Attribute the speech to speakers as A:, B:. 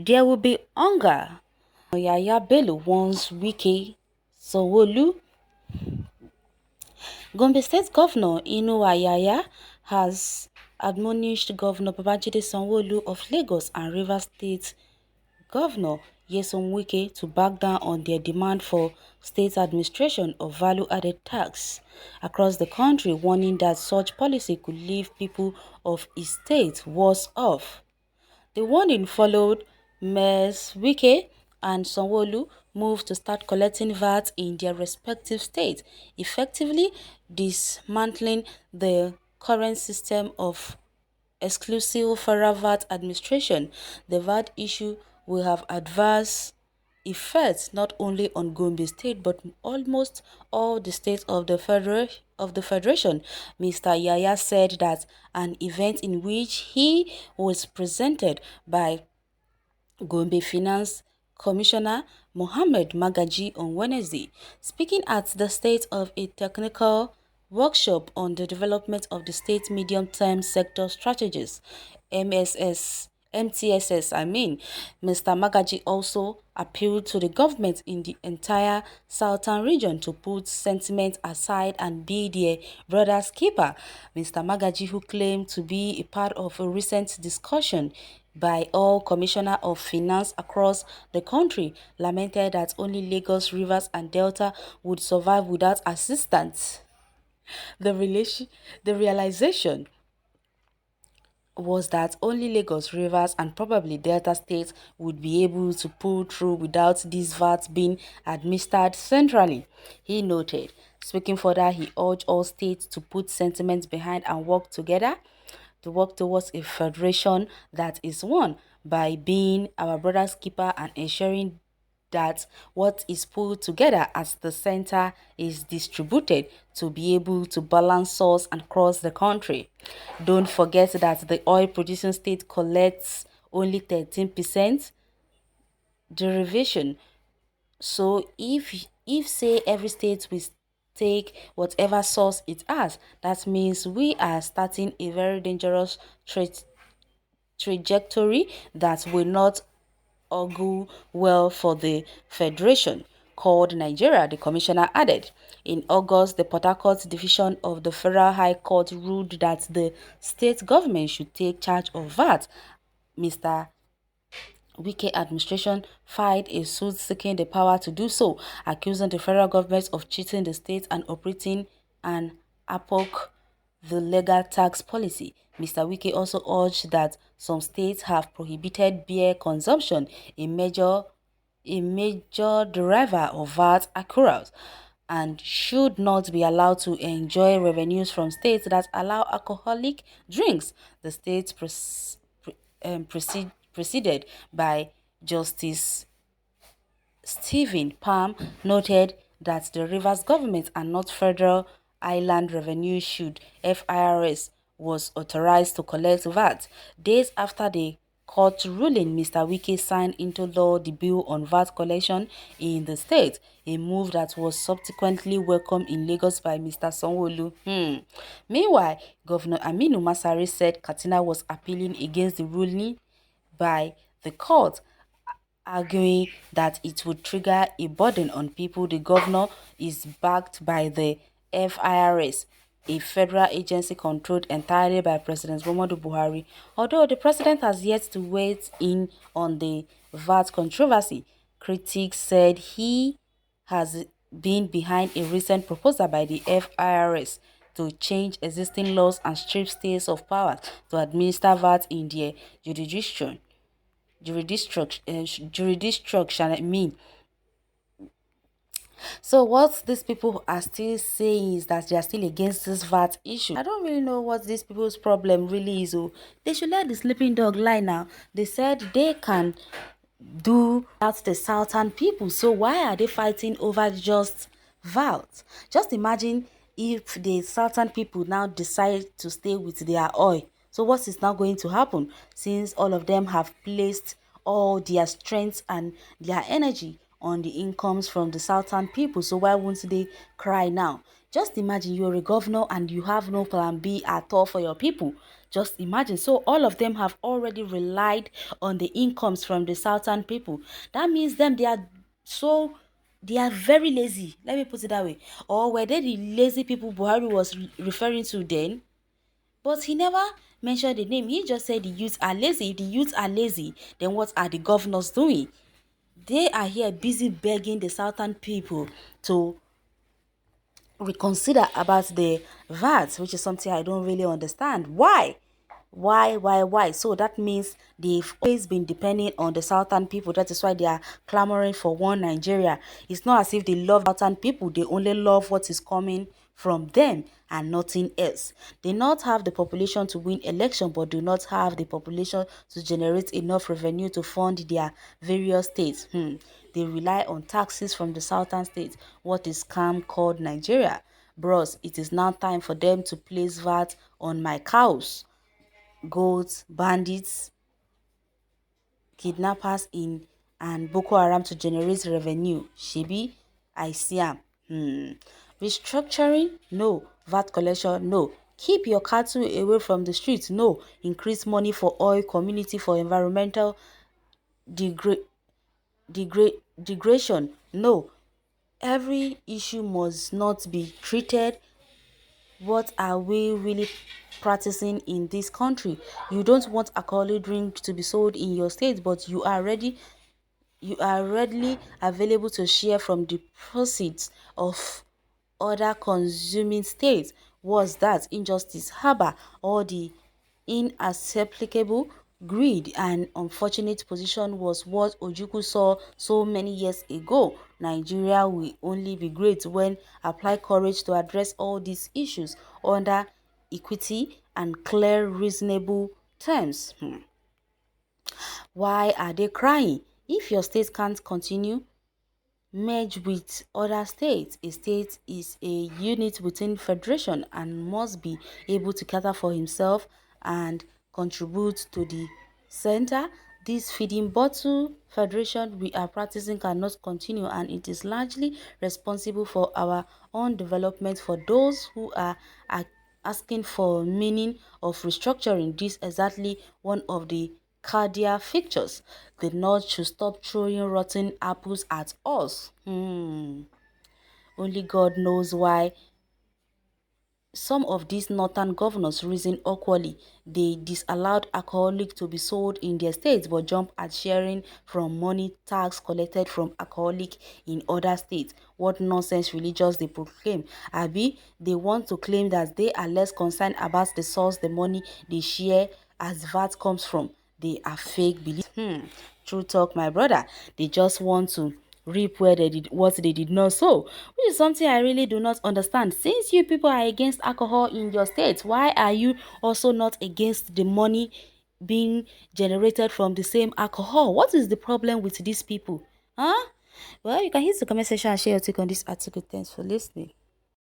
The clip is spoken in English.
A: There will be hunger. Yaya Bello warns Wike Sanwo-Olu. Gombe State Governor Inuwa Yahaya has admonished Governor Babajide Sanwo-Olu of Lagos and Rivers State Governor Nyesom Wike to back down on their demand for state administration of value-added tax across the country, warning that such policy could leave people of his state worse off. The warning followed Ms. Wike and Sanwo-Olu moved to start collecting VAT in their respective states, effectively dismantling the current system of exclusive federal VAT administration. The VAT issue will have adverse effects not only on Gombe State but almost all the states of the federation. Mr. Yaya said that an event in which he was presented by Gombe Finance Commissioner Mohammed Magaji on Wednesday, speaking at the state of a technical workshop on the development of the state medium-term sector strategies MTSS, Mr. Magaji also appealed to the government in the entire southern region to put sentiment aside and be their brother's keeper. Mr. Magaji, who claimed to be a part of a recent discussion by all commissioner of finance across the country, lamented that only Lagos, Rivers and Delta would survive without assistance. The realization was that only Lagos, Rivers and probably Delta states would be able to pull through without these VAT being administered centrally, he noted. Speaking further, he urged all states to put sentiments behind and work together to work towards a federation that is one, by being our brother's keeper and ensuring that what is pulled together at the center is distributed to be able to balance source and across the country. Don't forget that the oil producing state collects only 13% derivation. So if say every state will take whatever source it has, that means we are starting a very dangerous trajectory that will not augur well for the federation called Nigeria, the commissioner added. In August, the Port Harcourt division of the Federal High Court ruled that the state government should take charge of VAT. Mr. Wike administration filed a suit seeking the power to do so, accusing the federal government of cheating the state and operating an APOC the legal tax policy. Mr. Wike also urged that some states have prohibited beer consumption, a major driver of VAT accruals, and should not be allowed to enjoy revenues from states that allow alcoholic drinks. The state preceded by Justice Stephen Palm noted that the Rivers government and not Federal Island Revenue should FIRS was authorized to collect VAT. Days after the court ruling, Mr. Wike signed into law the bill on VAT collection in the state, a move that was subsequently welcomed in Lagos by Mr. Sanwo-Olu. Meanwhile, Governor Aminu Masari said Katsina was appealing against the ruling by the court, arguing that it would trigger a burden on people. The governor is backed by the FIRS, a federal agency controlled entirely by President Muhammadu Buhari. Although the president has yet to weigh in on the VAT controversy, critics said he has been behind a recent proposal by the FIRS to change existing laws and strip states of power to administer VAT in their jurisdiction. So what these people are still saying is that they are still against this VAT issue. I don't really know what these people's problem really is. Oh, they should let the sleeping dog lie now. They said they can do that the southern people. So why are they fighting over just VAT? Just imagine if the southern people now decide to stay with their oil. So what is now going to happen, since all of them have placed all their strength and their energy on the incomes from the southern people. So why won't they cry now? Just imagine you're a governor and you have no plan B at all for your people. Just imagine. So all of them have already relied on the incomes from the southern people. That means them they are very lazy. Let me put it that way. Or were they the lazy people Buhari was referring to then? But he never mentioned the name. He just said the youths are lazy. If the youths are lazy, then what are the governors doing? They are here busy begging the southern people to reconsider about the VAT, which is something I don't really understand. Why? Why? So that means they've always been depending on the southern people. That is why they are clamoring for one Nigeria. It's not as if they love southern people. They only love what is coming from them and nothing else. They not have the population to win election, but do not have the population to generate enough revenue to fund their various states. They rely on taxes from the southern states. What is scam called Nigeria? Bros, it is now time for them to place VAT on my cows, goats, bandits, kidnappers in and Boko Haram to generate revenue. Shebi, I see am. Restructuring? No. VAT collection? No. Keep your cattle away from the streets? No. Increase money for oil, community for environmental degra degradation? No. Every issue must not be treated. What are we really practicing in this country? You don't want alcoholic drink to be sold in your state, but you are readily available to share from the proceeds of other consuming states. Was that injustice, harbor, or the inacceptable greed and unfortunate position was what Ojukwu saw so many years ago? Nigeria will only be great when apply courage to address all these issues under equity and clear, reasonable terms. Why are they crying? If your state can't continue, merge with other states. A state is a unit within federation and must be able to cater for himself and contribute to the center. This feeding bottle federation we are practicing cannot continue, and it is largely responsible for our own development. For those who are asking for meaning of restructuring, this exactly one of the cardiac features. The North should stop throwing rotten apples at us. Only God knows why some of these northern governors reason awkwardly. They disallowed alcoholic to be sold in their states but jump at sharing from money tax collected from alcoholic in other states. What nonsense religious they proclaim. Abi, they want to claim that they are less concerned about the source the money they share as VAT comes from. They are fake beliefs. True talk, my brother. They just want to reap where they did what they did not sow, which is something I really do not understand. Since you people are against alcohol in your states, why are you also not against the money being generated from the same alcohol? What is the problem with these people? Huh? Well, you can hit the comment section and share your take on this article. Thanks for listening.